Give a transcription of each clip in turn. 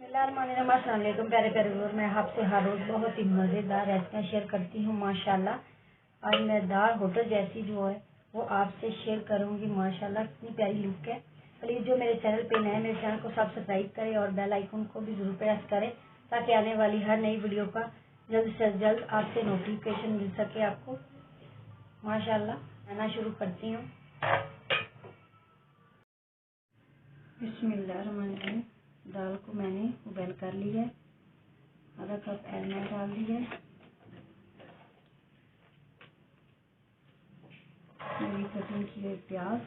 अस्सलामुअलैकुम प्यारे प्यारे व्यूअर, मैं आपसे हर रोज़ बहुत ही मज़ेदार रेसिपियाँ शेयर करती हूँ। माशाल्लाह आज मैं दाल होटल जैसी जो है वो आपसे शेयर करूँगी। माशाल्लाह कितनी प्यारी लुक है। प्लीज़ जो मेरे चैनल पे नए मेरे चैनल को सब्सक्राइब करें और बेल आइकन को भी ज़रूर प्रेस करें ताकि आने वाली हर नई वीडियो का जल्द से जल्द आपसे नोटिफिकेशन मिल सके आपको। माशाल्लाह बनाना शुरू करती हूँ। बिस्मिल्लाहिर्रहमानिर्रहीम। दाल को मैंने उबाल कर लिया है। आधा कप एलना डाल दिया है। मेरी कटिंग की हुई प्याज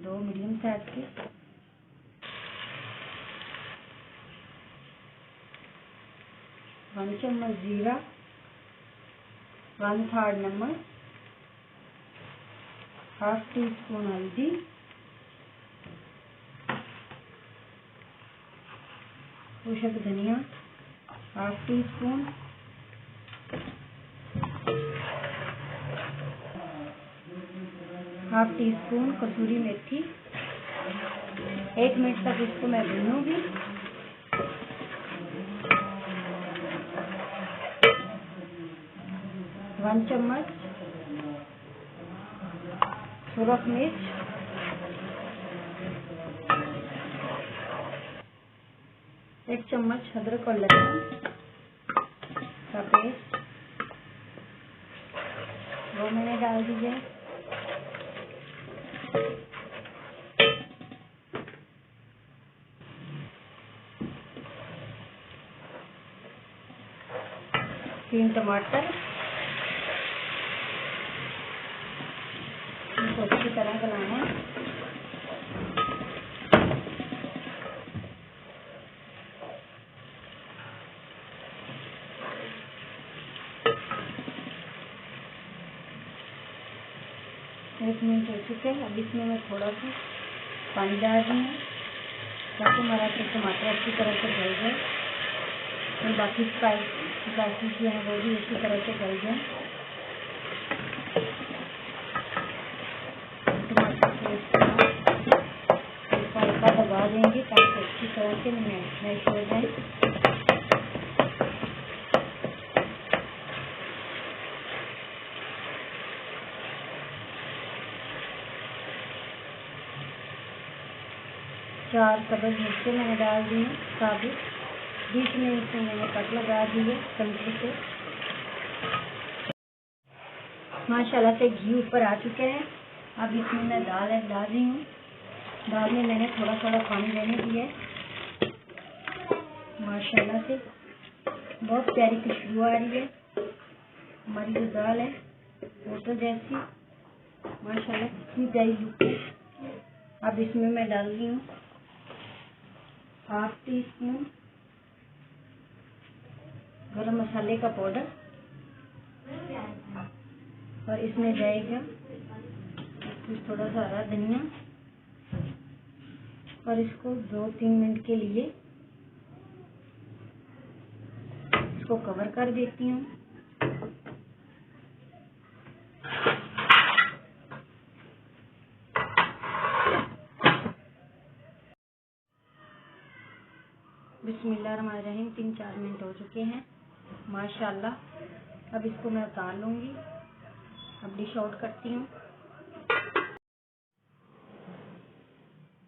2 मीडियम साइज के, 1 चम्मच जीरा, 1/3 नमक, ½ टीस्पून हल्दी, कुशक धनिया ½ टीस्पून, ½ टीस्पून कसूरी मेथी। 1 मिनट तक इसको मैं भूनूंगी। वन चम्मच सुरख मिर्च, 1 चम्मच अदरक और लहसुन का पेस्ट वो मैंने डाल दिया है। तीन टमाटर, इसको अच्छी तरह गलाना है। एक मिनट हो चुके हैं। अब इसमें मैं थोड़ा सा पानी डाल रही हूँ ताकि हमारा टमाटर अच्छी तरह से गल जाए और बाकी स्पाइसेस जो हैं वो भी अच्छी तरह से गल जाए। टमाटर को हल्का दबा देंगे ताकि अच्छी तरह से मैश हो जाए। चार सब्ज़ मिर्चें मैंने डाल दी हैं साबुत। बीच में इसमें मैंने कट लगा दी है चमचे से। माशाल्लाह से घी ऊपर आ चुके हैं। अब इसमें मैं दाल डाल रही हूँ। दाल में मैंने थोड़ा थोड़ा पानी देने दिया है। माशाल्लाह से बहुत प्यारी खुशबू आ रही है। हमारी जो दाल है होटल जैसी, माशाल्लाह कितनी प्यारी लुक है। अब इसमें मैं डाल रही हूँ ½ टीस्पून गरम मसाले का पाउडर और इसमें जाएगा थोड़ा सा हरा धनिया और इसको 2-3 मिनट के लिए इसको कवर कर देती हूँ। बिस्मिल्लाहिर्रहमानिर्रहीम। 3-4 मिनट हो चुके हैं। माशाल्लाह अब इसको मैं उतार लूँगी। अब डिश आउट करती हूँ।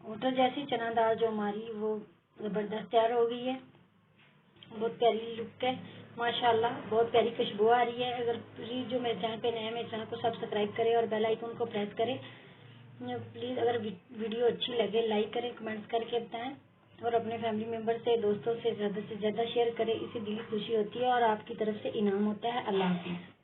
होटल जैसी चना दाल जो हमारी वो ज़बरदस्त तैयार हो गई है। बहुत प्यारी लुक है। माशाल्लाह बहुत प्यारी खुशबू आ रही है। अगर प्लीज़ जो मेरे चैनल पे नए हैं मेरे चैनल को सब्सक्राइब करें और बेल आइकन को प्रेस करें। प्लीज़ अगर वीडियो अच्छी लगे लाइक करें, कमेंट्स करके बताएं और अपने फैमिली मेम्बर से दोस्तों से ज़्यादा शेयर करें। इससे दिल खुशी होती है और आपकी तरफ से इनाम होता है। अल्लाह हाफ़िज़।